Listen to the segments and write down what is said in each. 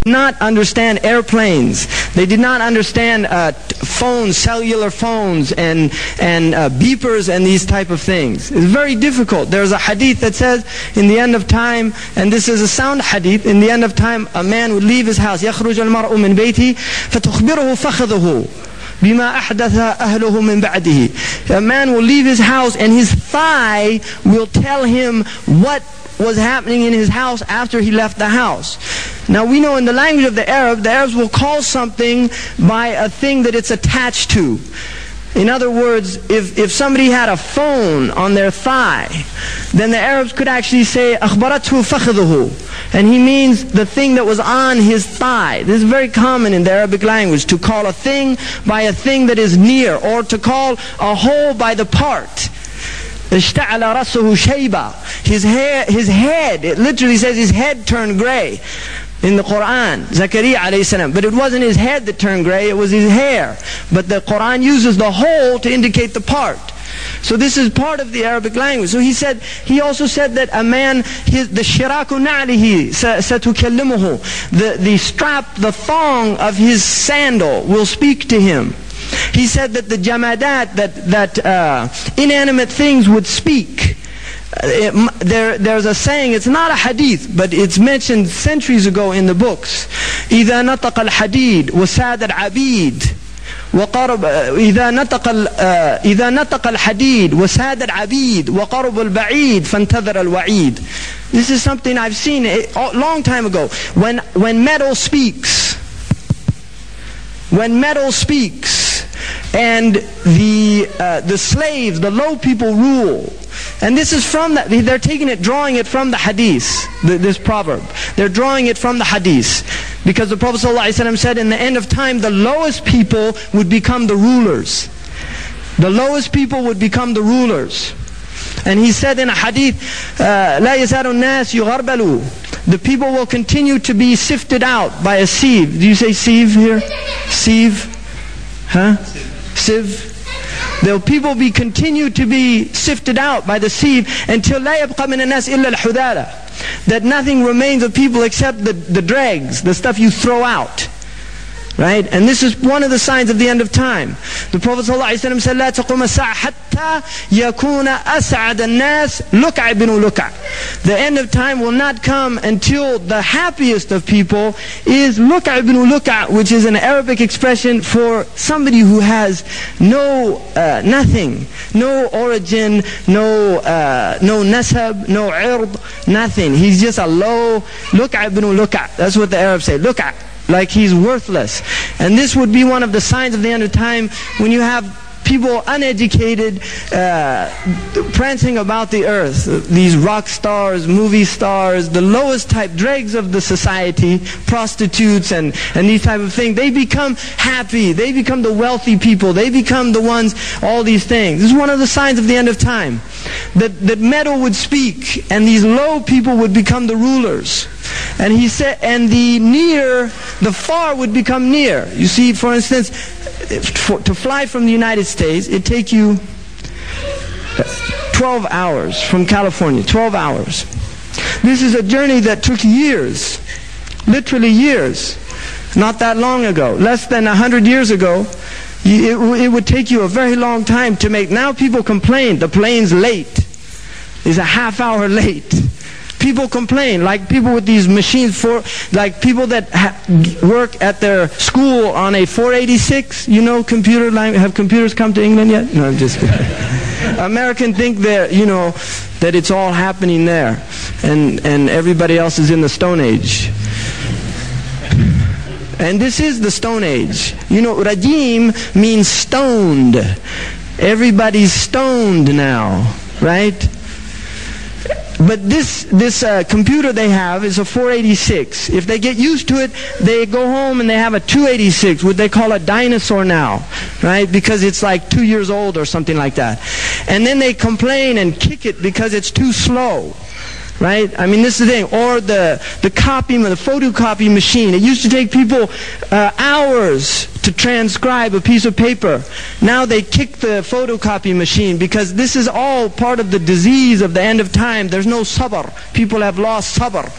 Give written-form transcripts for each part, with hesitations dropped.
did not understand airplanes. They did not understand phones, cellular phones, and beepers and these type of things. It's very difficult. There's a hadith that says in the end of time, and this is a sound hadith, in the end of time a man would leave his house. يخرج المرء من بيته فتخبره فخذه بما أحدث أهله من بعده. A man will leave his house and his thigh will tell him what was happening in his house after he left the house. Now we know in the language of the Arabs will call something by a thing that it's attached to. In other words, if somebody had a phone on their thigh, then the Arabs could actually say أخبرته فخذه, and he means the thing that was on his thigh. This is very common in the Arabic language, to call a thing by a thing that is near, or to call a whole by the part. اشتعل رأسه شيبة. His head, it literally says his head turned gray in the Quran, Zakaria alayhi salam. But it wasn't his head that turned gray, it was his hair. But the Quran uses the whole to indicate the part. So this is part of the Arabic language. So he also said that a man, the shiraku na'lihi satukallimuhu, the strap, the thong of his sandal will speak to him. He said that the jamadat, that inanimate things would speak. There's a saying, it's not a hadith, but it's mentioned centuries ago in the books. إذا نطق الحديد وساد العبيد وقرب إذا نطق الحديد وساد العبيد وقرب البعيد فانتظر الوعيد. This is something I've seen a long time ago. When metal speaks, and the slaves, the low people rule. And this is from they're drawing it from the hadith, this proverb. They're drawing it from the hadith. Because the Prophet ﷺ said in the end of time, the lowest people would become the rulers. The lowest people would become the rulers. And he said in a hadith, لا يزال الناس يغربلوا. The people will continue to be sifted out by a sieve. Do you say sieve here? Sieve? Huh? Sieve? People continue to be sifted out by the sieve until لا يبقى من الناس إلا الحذالة. That nothing remains of people except the dregs, the stuff you throw out. Right? And this is one of the signs of the end of time. The Prophet ﷺ said, لا تقوم الساعة حتى يكون أسعد الناس لكع بن لكع. The end of time will not come until the happiest of people is لكع ibn لكع, which is an Arabic expression for somebody who has nothing, no origin, no nasab, no ird, nothing. He's just a low لكع ibn لكع. That's what the Arabs say, لكع. Like he's worthless. And this would be one of the signs of the end of time, when you have people uneducated prancing about the earth. These rock stars, movie stars, the lowest type dregs of the society, prostitutes and these type of things. They become happy. They become the wealthy people. They become the ones, all these things. This is one of the signs of the end of time. That metal would speak, and these low people would become the rulers. And he said, and the far would become near. You see, for instance, to fly from the United States, it takes you 12 hours from California, 12 hours. This is a journey that took years, literally years, not that long ago. Less than 100 years ago, it would take you a very long time to make. Now people complain, the plane's late. It's a half hour late. People complain, like people with these machines, like people that work at their school on a 486, you know, computer line. Have computers come to England yet? No, I'm just kidding. Americans think that, you know, that it's all happening there, and everybody else is in the Stone Age. And this is the Stone Age. You know, rajim means stoned. Everybody's stoned now, right? But this computer they have is a 486. If they get used to it, they go home and they have a 286, what they call a dinosaur now, right? Because it's like 2 years old or something like that. And then they complain and kick it because it's too slow. Right? I mean, this is the thing. Or the photocopy machine. It used to take people hours to transcribe a piece of paper. Now they kick the photocopy machine, because this is all part of the disease of the end of time. There's no sabr. People have lost sabr.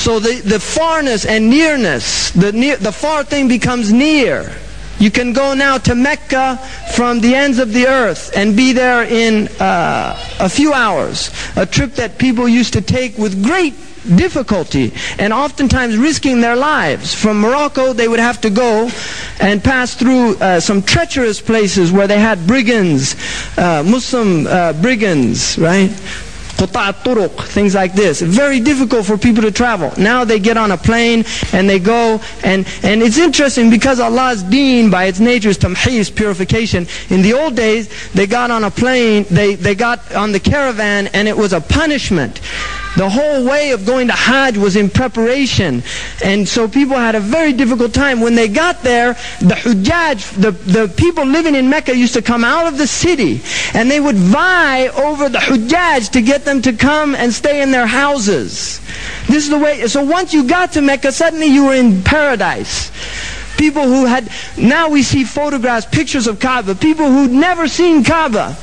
So the farness and nearness, the far thing becomes near. You can go now to Mecca from the ends of the earth and be there in a few hours. A trip that people used to take with great difficulty and oftentimes risking their lives. From Morocco they would have to go and pass through some treacherous places where they had brigands, Muslim brigands, right? Quta' al-turuq, things like this. Very difficult for people to travel. Now they get on a plane and they go, and it's interesting because Allah's deen by its nature is tamheez, purification. In the old days they got on a plane, they got on the caravan, and it was a punishment. The whole way of going to Hajj was in preparation, and so people had a very difficult time. When they got there, the Hujjaj, the people living in Mecca used to come out of the city, and they would vie over the Hujjaj to get them to come and stay in their houses. This is the way. So once you got to Mecca, suddenly you were in paradise. People who had, now we see photographs, pictures of Kaaba, people who'd never seen Kaaba.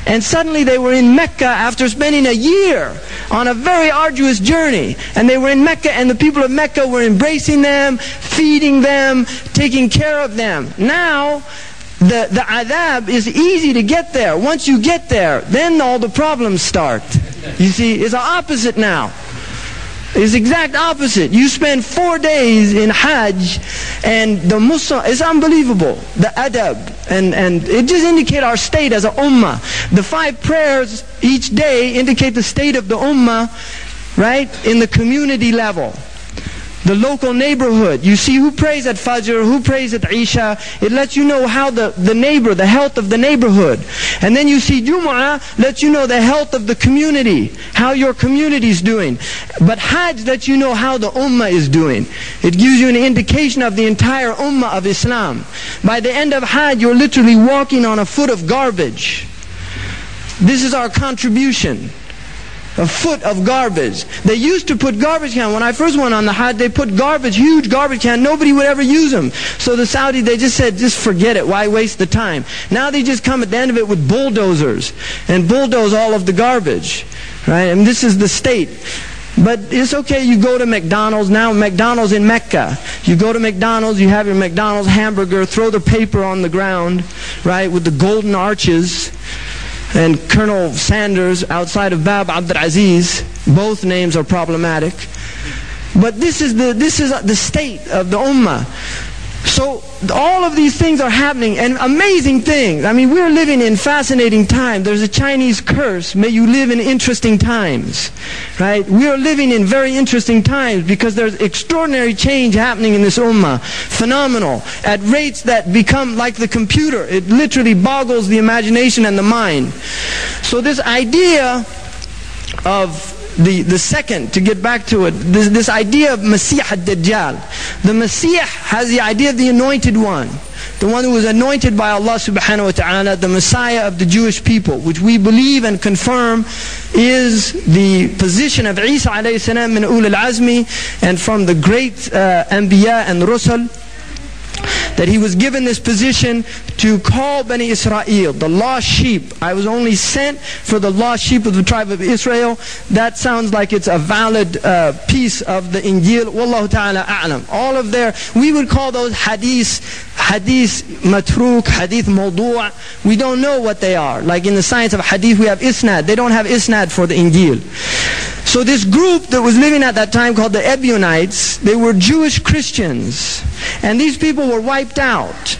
And suddenly they were in Mecca after spending a year on a very arduous journey. And they were in Mecca, and the people of Mecca were embracing them, feeding them, taking care of them. Now, the adab is easy to get there. Once you get there, then all the problems start. You see, it's the opposite now. It's the exact opposite. You spend 4 days in Hajj, and the Muslim, it's unbelievable, the adab, and it just indicates our state as a ummah. The 5 prayers each day indicate the state of the ummah, right, in the community level. The local neighborhood. You see who prays at Fajr, who prays at Isha. It lets you know how the neighbor, the health of the neighborhood. And then you see Jumu'ah, lets you know the health of the community, how your community is doing. But Hajj lets you know how the Ummah is doing. It gives you an indication of the entire Ummah of Islam. By the end of Hajj, you're literally walking on a foot of garbage. This is our contribution. A foot of garbage. They used to put garbage can. When I first went on the Hajj, they put garbage, huge garbage can. Nobody would ever use them. So the Saudis, they just said, just forget it. Why waste the time? Now they just come at the end of it with bulldozers and bulldoze all of the garbage. Right? And this is the state. But it's okay, you go to McDonald's. Now McDonald's in Mecca. You go to McDonald's, you have your McDonald's hamburger, throw the paper on the ground, right, with the golden arches. And Colonel Sanders outside of Bab Abdul Aziz, both names are problematic. But this is the state of the Ummah. So all of these things are happening, and amazing things. I mean, we're living in fascinating times. There's a Chinese curse, may you live in interesting times. Right? We are living in very interesting times because there's extraordinary change happening in this Ummah. Phenomenal. At rates that become like the computer. It literally boggles the imagination and the mind. So this idea of the second, to get back to it, this idea of Masih Ad-Dajjal. The Masih has the idea of the anointed one. The one who was anointed by Allah subhanahu wa ta'ala, the Messiah of the Jewish people, which we believe and confirm is the position of Isa alayhi salam min ulul azmi, and from the great Anbiya and Rusul, that he was given this position to call Bani Israel, the lost sheep. I was only sent for the lost sheep of the tribe of Israel. That sounds like it's a valid piece of the Injil. Wallahu ta'ala a'lam. All of we would call those hadith matruk, hadith mawdu'. We don't know what they are. Like in the science of hadith we have isnad. They don't have isnad for the Injil. So this group that was living at that time called the Ebionites, they were Jewish Christians. And these people were wiped out.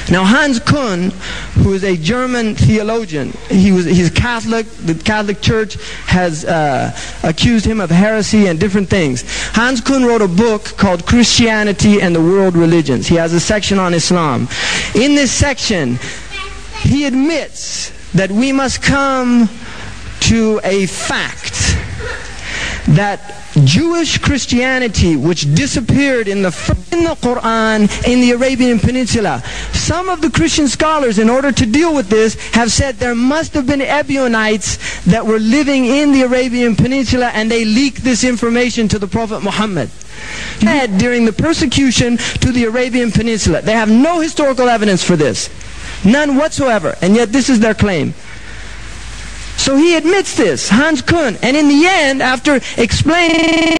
Now Hans Kuhn, who is a German theologian, he's Catholic. The Catholic Church has accused him of heresy and different things. Hans Kuhn wrote a book called Christianity and the World Religions. He has a section on Islam. In this section, he admits that we must come to a fact that Jewish Christianity, which disappeared in the Quran in the Arabian Peninsula, some of the Christian scholars, in order to deal with this, have said there must have been Ebionites that were living in the Arabian Peninsula, and they leaked this information to the Prophet Muhammad during the persecution to the Arabian Peninsula. They have no historical evidence for this, none whatsoever, and yet this is their claim. So he admits this, Hans Kuhn, and in the end, after explaining